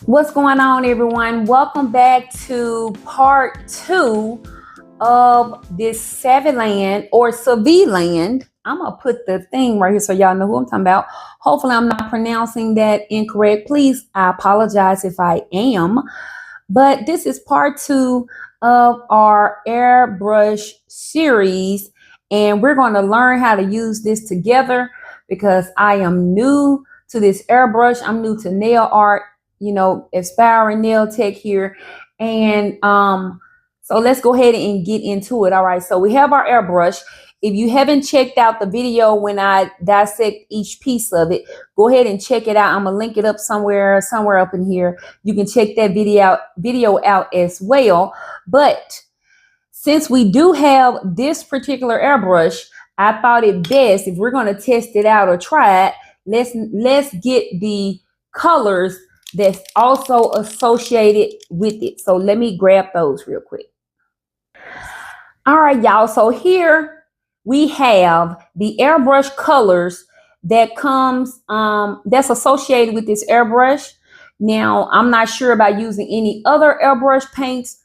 What's going on, everyone? Welcome back to part 2 of this SAVILAND or SAVILAND. I'm gonna put the thing right here so y'all know who I'm talking about. Hopefully I'm not pronouncing that incorrect. Please, I apologize if I am. But this is part 2 of our airbrush series, and we're going to learn how to use this together because I am new to this airbrush. I'm new to nail art, aspiring nail tech here. And so let's go ahead and get into it. All right, so we have our airbrush. If you haven't checked out the video when I dissect each piece of it, go ahead and check it out. I'm gonna link it up somewhere up in here. You can check that video out as well. But since we do have this particular airbrush, I thought it best, if we're gonna test it out or try it, let's get the colors that's also associated with it. So let me grab those real quick. All right, y'all. So here we have the airbrush colors that comes that's associated with this airbrush. Now, I'm not sure about using any other airbrush paints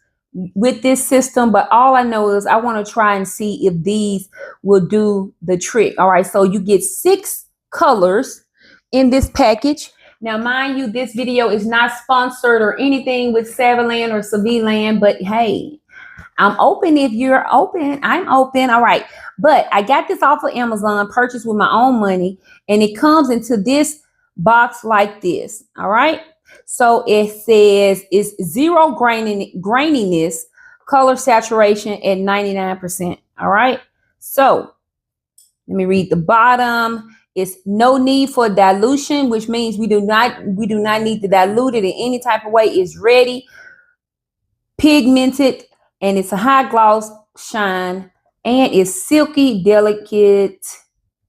with this system, but all I know is I want to try and see if these will do the trick. All right, so you get 6 colors in this package. Now, mind you, this video is not sponsored or anything with SAVILAND or SAVILAND, but hey, I'm open if you're open. I'm open. All right. But I got this off of Amazon, purchased with my own money, and it comes into this box like this. All right. So it says it's 0 graininess, color saturation at 99%. All right. So let me read the bottom. It's no need for dilution, which means we do not need to dilute it in any type of way. It's ready, pigmented, and it's a high gloss shine, and it's silky, delicate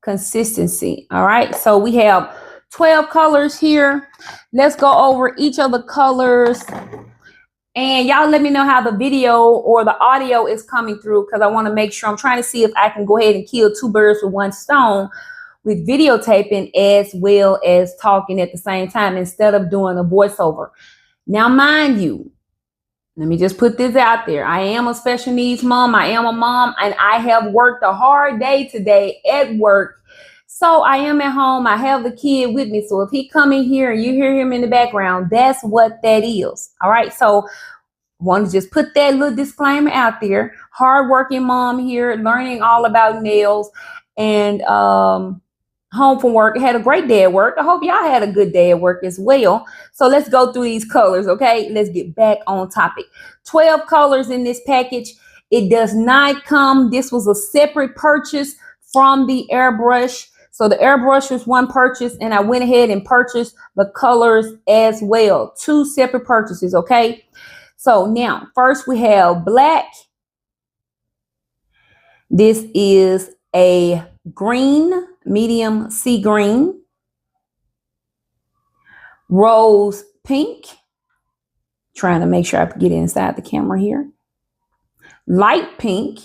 consistency. All right, so we have 12 colors here. Let's go over each of the colors, and y'all let me know how the video or the audio is coming through, because I want to make sure. I'm trying to see if I can go ahead and kill 2 birds with 1 stone with videotaping as well as talking at the same time instead of doing a voiceover. Now, mind you, let me just put this out there. I am a special needs mom. I am a mom, and I have worked a hard day today at work. So I am at home. I have the kid with me. So if he come in here and you hear him in the background, that's what that is. All right. So want to just put that little disclaimer out there. Hardworking mom here, learning all about nails, and home from work. Had a great day at work. I hope y'all had a good day at work as well. So let's go through these colors, okay? Let's get back on topic. 12 colors in this package. It does not come, this was a separate purchase from the airbrush. So the airbrush was one purchase, and I went ahead and purchased the colors as well. 2 separate purchases, okay? So now, first we have black. This is a green, medium sea green. Rose pink. Trying to make sure I get inside the camera here. Light pink.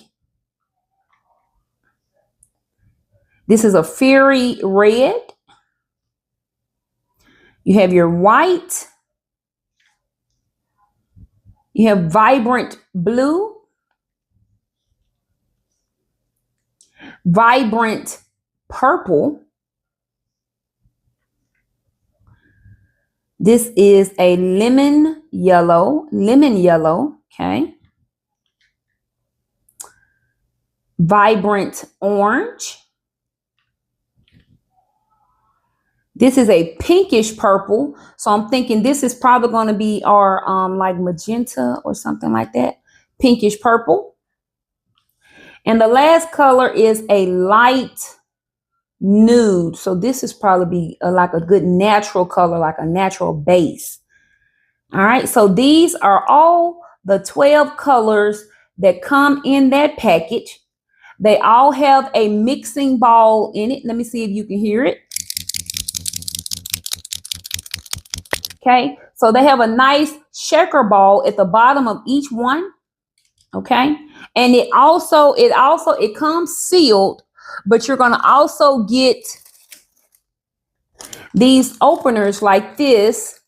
This is a fairy red. You have your white. You have vibrant blue. Vibrant purple. This is a lemon yellow, okay. Vibrant orange. This is a pinkish purple, so I'm thinking this is probably going to be our like magenta or something like that. Pinkish purple. And the last color is a light nude. So this is probably be like a good natural color, like a natural base. All right. So these are all the 12 colors that come in that package. They all have a mixing ball in it. Let me see if you can hear it. Okay. So they have a nice shaker ball at the bottom of each one. Okay. And it comes sealed, but you're going to also get these openers like this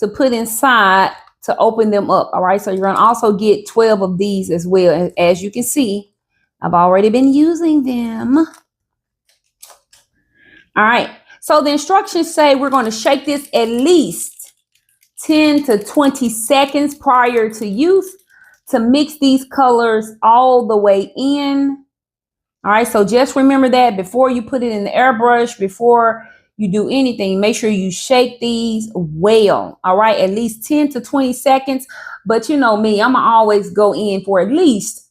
to put inside to open them up. All right, so you're going to also get 12 of these as well. As you can see, I've already been using them. All right, so the instructions say we're going to shake this at least 10 to 20 seconds prior to use to mix these colors all the way in. All right, so just remember that before you put it in the airbrush, before you do anything, make sure you shake these well. All right, at least 10 to 20 seconds. But you know me, I'm gonna always go in for at least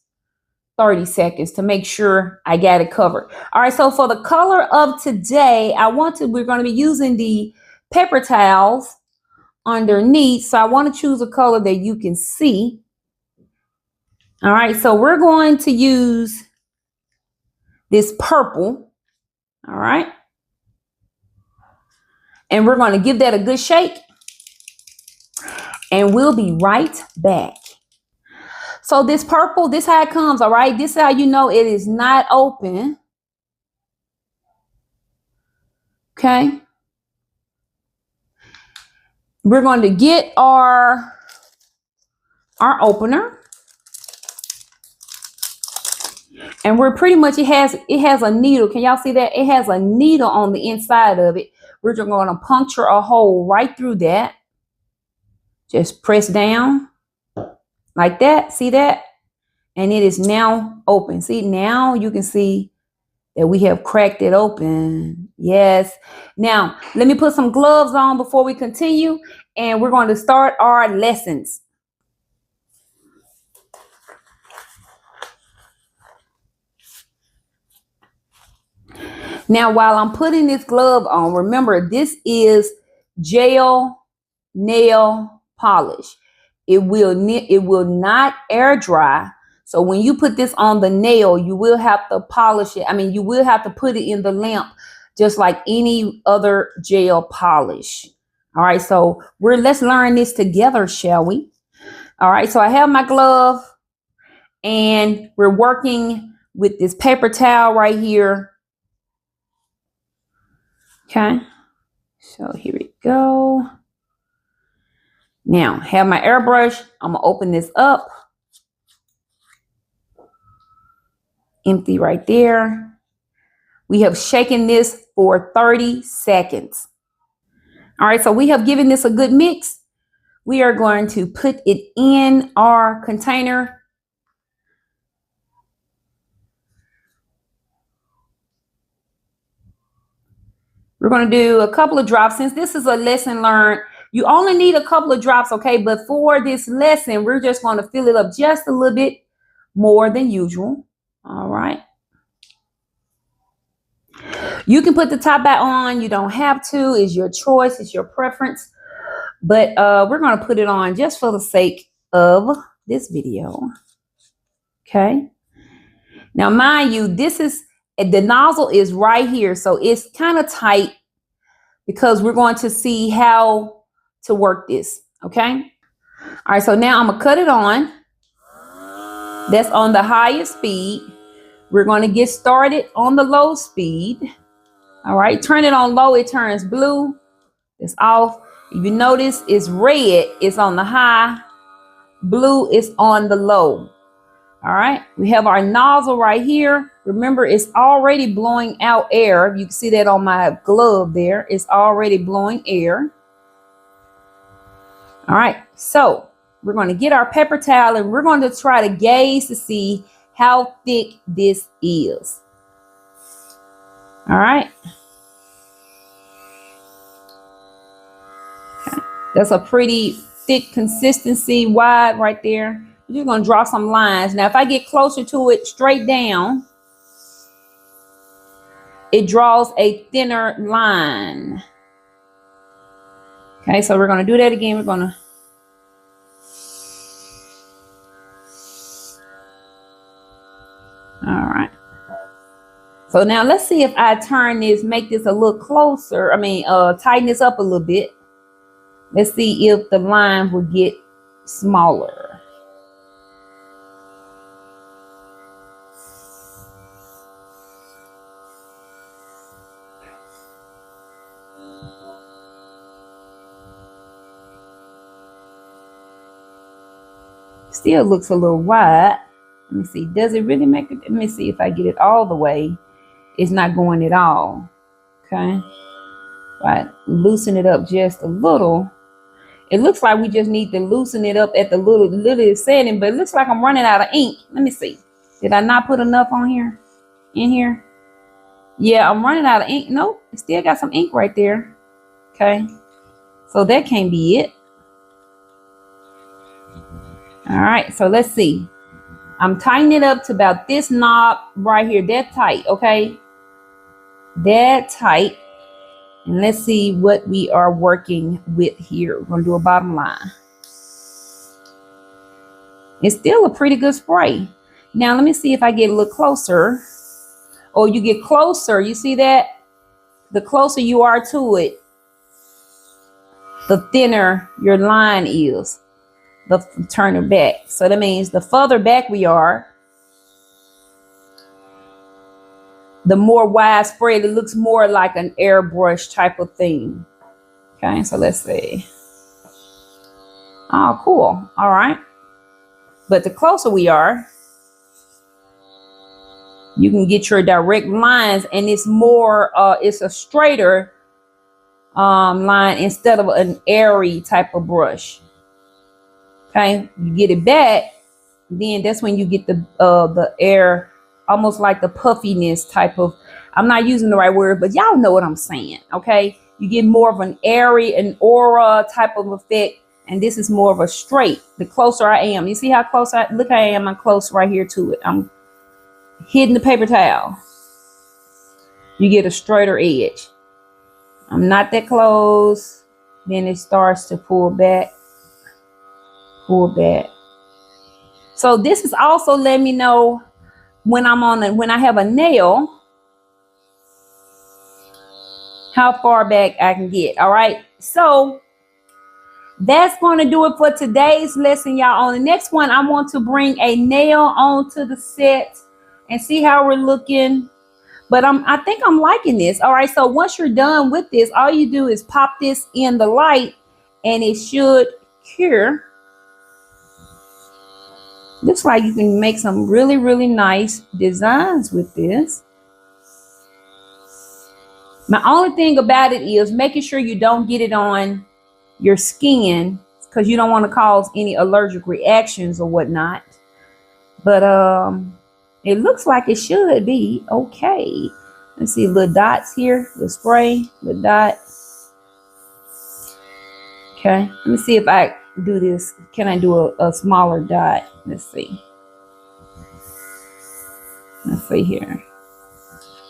30 seconds to make sure I got it covered. All right, so for the color of today, we're going to be using the paper towels underneath. So I want to choose a color that you can see. All right, so we're going to use this purple. All right. And we're going to give that a good shake. And we'll be right back. So this purple, this is how it comes, all right? This is how you know it is not open. Okay. We're going to get our opener. And we're pretty much, it has a needle. Can y'all see that? It has a needle on the inside of it. We're just going to puncture a hole right through that. Just press down like that. See that? And it is now open. See, now you can see that we have cracked it open. Yes. Now, let me put some gloves on before we continue. And we're going to start our lessons. Now, while I'm putting this glove on, remember, this is gel nail polish. It will not air dry. So when you put this on the nail, you will have to polish it. I mean, you will have to put it in the lamp just like any other gel polish. All right, so let's learn this together, shall we? All right, so I have my glove and we're working with this paper towel right here. Okay, so here we go. Now, have my airbrush. I'm going to open this up. Empty right there. We have shaken this for 30 seconds. All right, so we have given this a good mix. We are going to put it in our container. We're going to do a couple of drops. Since this is a lesson learned, you only need a couple of drops, okay? But for this lesson, we're just going to fill it up just a little bit more than usual. All right. You can put the top back on. You don't have to. It's your choice. It's your preference. But we're going to put it on just for the sake of this video. Okay. Now, mind you, the nozzle is right here. So it's kind of tight because we're going to see how to work this. Okay. All right. So now I'm going to cut it on. That's on the highest speed. We're going to get started on the low speed. All right. Turn it on low. It turns blue. It's off. If you notice, it's red. It's on the high. Blue is on the low. All right. We have our nozzle right here. Remember, it's already blowing out air. You can see that on my glove there. It's already blowing air. All right. So we're going to get our paper towel and we're going to try to gauge to see how thick this is. All right. Okay. That's a pretty thick consistency, wide right there. We're just going to draw some lines. Now, if I get closer to it straight down, it draws a thinner line. Okay, so we're going to do that again. We're going to all right. So now let's see if I turn this, make this a little closer. Tighten this up a little bit. Let's see if the line will get smaller. Still looks a little wide. Let me see. Does it really make it? Let me see if I get it all the way. It's not going at all. Okay. Right. Loosen it up just a little. It looks like we just need to loosen it up at the little setting, but it looks like I'm running out of ink. Let me see. Did I not put enough on here? In here? Yeah, I'm running out of ink. Nope. It still got some ink right there. Okay. So that can't be it. All right. So let's see. I'm tightening it up to about this knob right here. That tight. Okay. That tight. And let's see what we are working with here. We're going to do a bottom line. It's still a pretty good spray. Now, let me see if I get a little closer. Oh, you get closer. You see that? The closer you are to it, the thinner your line is. Turn it back. So that means the further back we are, the more widespread, it looks more like an airbrush type of thing. Okay, so let's see. Oh, cool. All right. But the closer we are, you can get your direct lines, and it's more, it's a straighter line instead of an airy type of brush. Okay, you get it back, then that's when you get the air, almost like the puffiness type of, I'm not using the right word, but y'all know what I'm saying, okay? You get more of an airy, an aura type of effect, and this is more of a straight. The closer I am, you see how close look how I am, I'm close right here to it. I'm hitting the paper towel. You get a straighter edge. I'm not that close, then it starts to pull back. Pull back. So this is also letting me know when when I have a nail, how far back I can get. All right. So that's going to do it for today's lesson, y'all. On the next one, I want to bring a nail onto the set and see how we're looking. But I think I'm liking this. All right. So once you're done with this, all you do is pop this in the light and it should cure. Looks like you can make some really, really nice designs with this. My only thing about it is making sure you don't get it on your skin, because you don't want to cause any allergic reactions or whatnot. But it looks like it should be okay. Let's see, little dots here, the spray, the dot. Okay, let me see if I do this. Can I do a smaller dot? Let's see. Let's see here.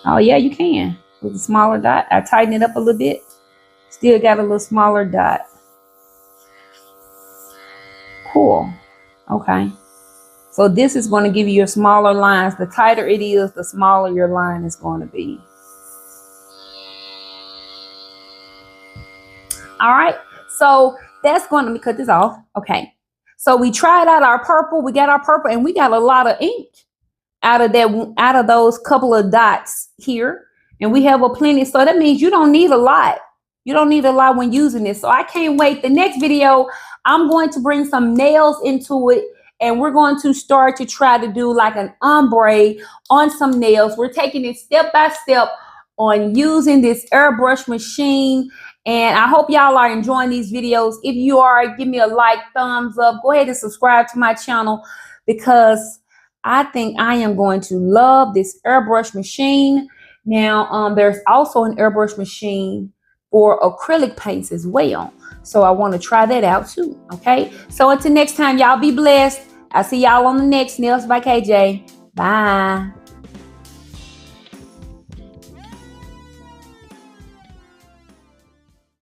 Oh yeah, you can with a smaller dot. I tighten it up a little bit. Still got a little smaller dot. Cool. Okay. So this is going to give you your smaller lines. The tighter it is, the smaller your line is going to be. All right. So that's going to cut this off. Okay. So we tried out our purple. We got our purple and we got a lot of ink out of those couple of dots here. And we have a plenty. So that means you don't need a lot. You don't need a lot when using this. So I can't wait. The next video, I'm going to bring some nails into it. And we're going to start to try to do like an ombre on some nails. We're taking it step by step on using this airbrush machine. And I hope y'all are enjoying these videos. If you are, give me a like, thumbs up. Go ahead and subscribe to my channel, because I think I am going to love this airbrush machine. Now, there's also an airbrush machine for acrylic paints as well. So I want to try that out too. Okay. So until next time, y'all be blessed. I'll see y'all on the next Nails by KJ. Bye.